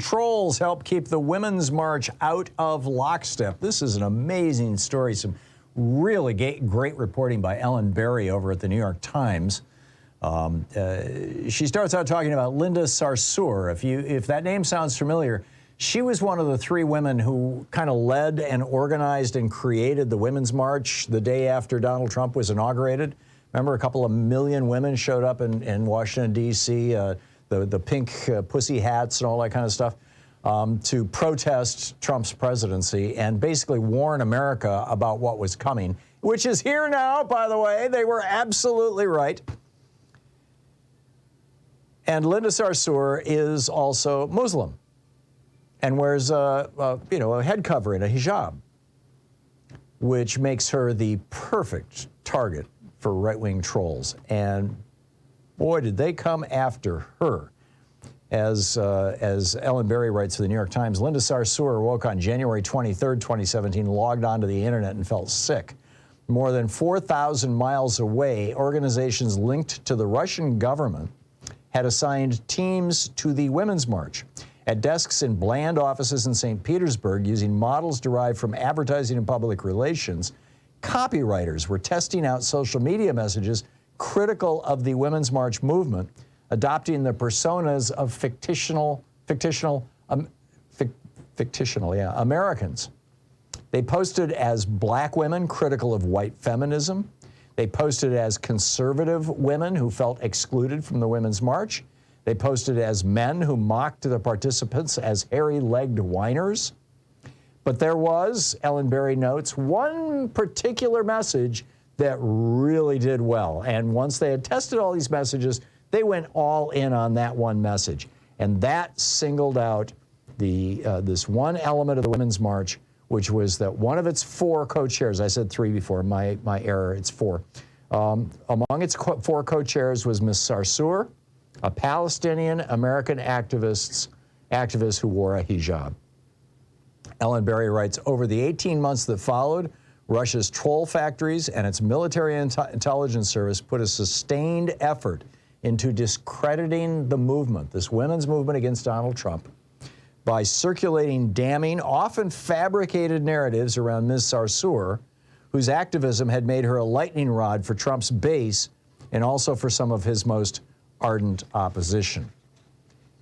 trolls help keep the Women's March out of lockstep. This is an amazing story. Some really great reporting by Ellen Berry over at the New York Times. She starts out talking about Linda Sarsour. If that name sounds familiar, she was one of the three women who kind of led and organized and created the Women's March the day after Donald Trump was inaugurated. Remember, a couple of million women showed up in Washington, D.C., the pink pussy hats and all that kind of stuff, to protest Trump's presidency and basically warn America about what was coming, which is here now, by the way. They were absolutely right. And Linda Sarsour is also Muslim and wears a head covering, a hijab, which makes her the perfect target for right-wing trolls. And boy, did they come after her. As Ellen Berry writes for the New York Times, Linda Sarsour woke on January 23rd, 2017, logged onto the internet and felt sick. More than 4,000 miles away, organizations linked to the Russian government had assigned teams to the Women's March. At desks in bland offices in St. Petersburg, using models derived from advertising and public relations, copywriters were testing out social media messages critical of the Women's March movement, adopting the personas of fictional Americans. They posted as black women critical of white feminism. They posted as conservative women who felt excluded from the Women's March. They posted as men who mocked the participants as hairy-legged whiners. But there was, Ellen Berry notes, one particular message that really did well. And once they had tested all these messages, they went all in on that one message. And that singled out this one element of the Women's March, which was that one of its four co-chairs, I said three before, my error, it's four. Among its four co-chairs was Ms. Sarsour, a Palestinian American activist who wore a hijab. Ellen Berry writes, over the 18 months that followed, Russia's troll factories and its military intelligence service put a sustained effort into discrediting the movement, this women's movement against Donald Trump, by circulating damning, often fabricated narratives around Ms. Sarsour, whose activism had made her a lightning rod for Trump's base and also for some of his most ardent opposition.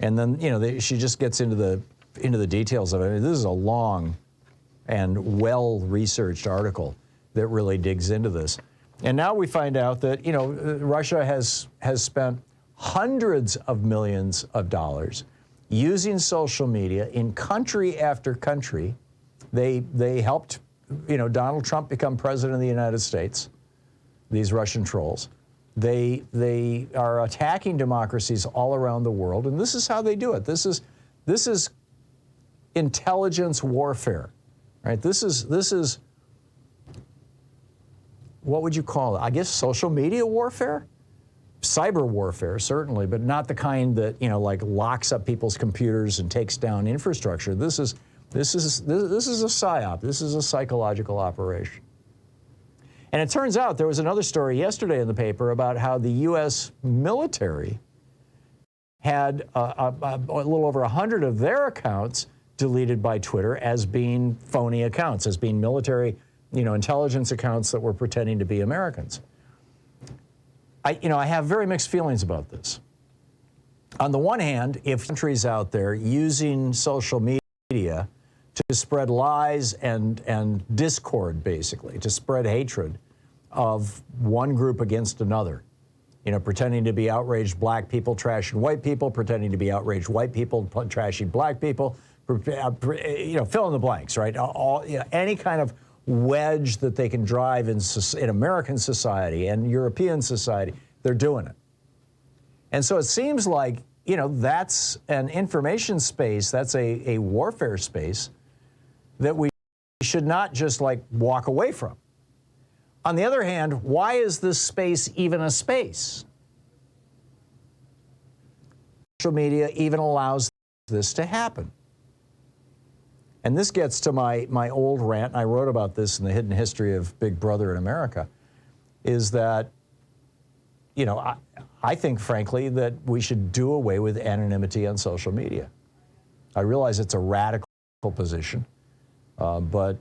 And then, she just gets into the details of it. I mean, this is a long and well-researched article that really digs into this. And now we find out that, Russia has spent hundreds of millions of dollars using social media in country after country. They helped, Donald Trump become president of the United States, these Russian trolls. They are attacking democracies all around the world, and this is how they do it. This is intelligence warfare, right? This is what would you call it? I guess social media warfare? Cyber warfare, certainly, but not the kind that, like locks up people's computers and takes down infrastructure. This is a psyop. This is a psychological operation. And it turns out there was another story yesterday in the paper about how the U.S. military had a little over 100 of their accounts deleted by Twitter as being phony accounts, as being military, intelligence accounts that were pretending to be Americans. I have very mixed feelings about this. On the one hand, if countries out there using social media to spread lies and discord, basically, to spread hatred of one group against another, pretending to be outraged black people trashing white people, pretending to be outraged white people trashing black people, fill in the blanks, right? Any kind of wedge that they can drive in American society and European society, they're doing it. And so it seems like, that's an information space, that's a warfare space that we should not just walk away from. On the other hand, why is this space even a space? Social media even allows this to happen. And this gets to my old rant, and I wrote about this in The Hidden History of Big Brother in America, is that, I think, frankly, that we should do away with anonymity on social media. I realize it's a radical position, but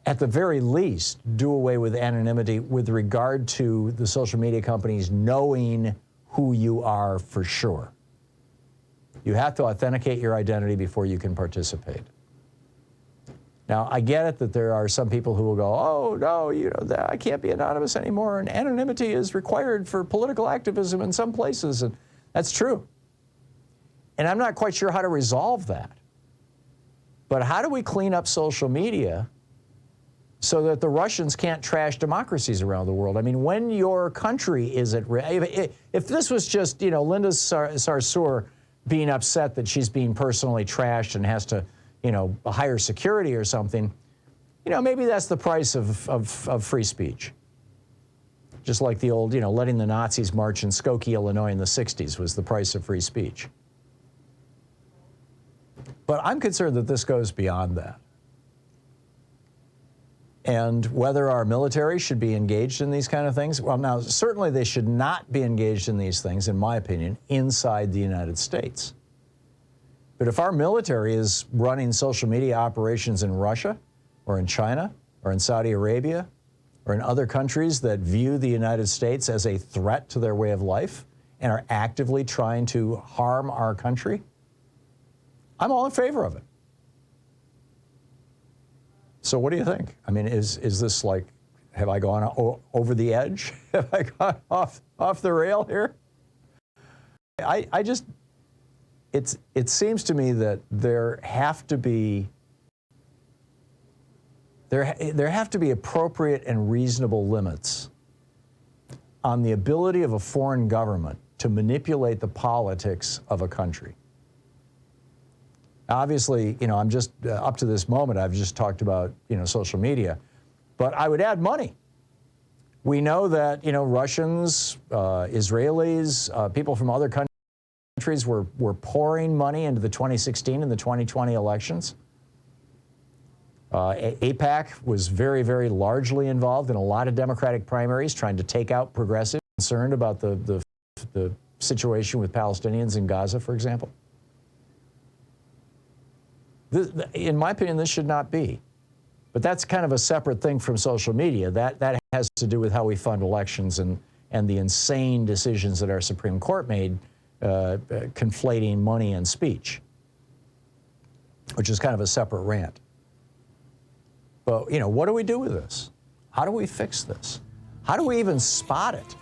at the very least, do away with anonymity with regard to the social media companies knowing who you are for sure. You have to authenticate your identity before you can participate. Now, I get it that there are some people who will go, oh, no, I can't be anonymous anymore, and anonymity is required for political activism in some places, and that's true. And I'm not quite sure how to resolve that. But how do we clean up social media so that the Russians can't trash democracies around the world? I mean, when your country is at risk, if this was just, Linda Sarsour being upset that she's being personally trashed and has to, hire security or something, maybe that's the price of free speech. Just like the old, letting the Nazis march in Skokie, Illinois in the 60s was the price of free speech. But I'm concerned that this goes beyond that. And whether our military should be engaged in these kind of things, well, now, certainly they should not be engaged in these things, in my opinion, inside the United States. But if our military is running social media operations in Russia or in China or in Saudi Arabia or in other countries that view the United States as a threat to their way of life and are actively trying to harm our country, I'm all in favor of it. So what do you think? I mean, is this like, have I gone over the edge? Have I gone off the rail here? It seems to me that there have to be appropriate and reasonable limits on the ability of a foreign government to manipulate the politics of a country. Obviously, I'm just, up to this moment, I've just talked about, social media, but I would add money. We know that, Russians, Israelis, people from other countries were pouring money into the 2016 and the 2020 elections. AIPAC was very, very largely involved in a lot of Democratic primaries, trying to take out progressives, concerned about the situation with Palestinians in Gaza, for example. In my opinion, this should not be. But that's kind of a separate thing from social media. That has to do with how we fund elections and the insane decisions that our Supreme Court made conflating money and speech, which is kind of a separate rant. But, what do we do with this? How do we fix this? How do we even spot it?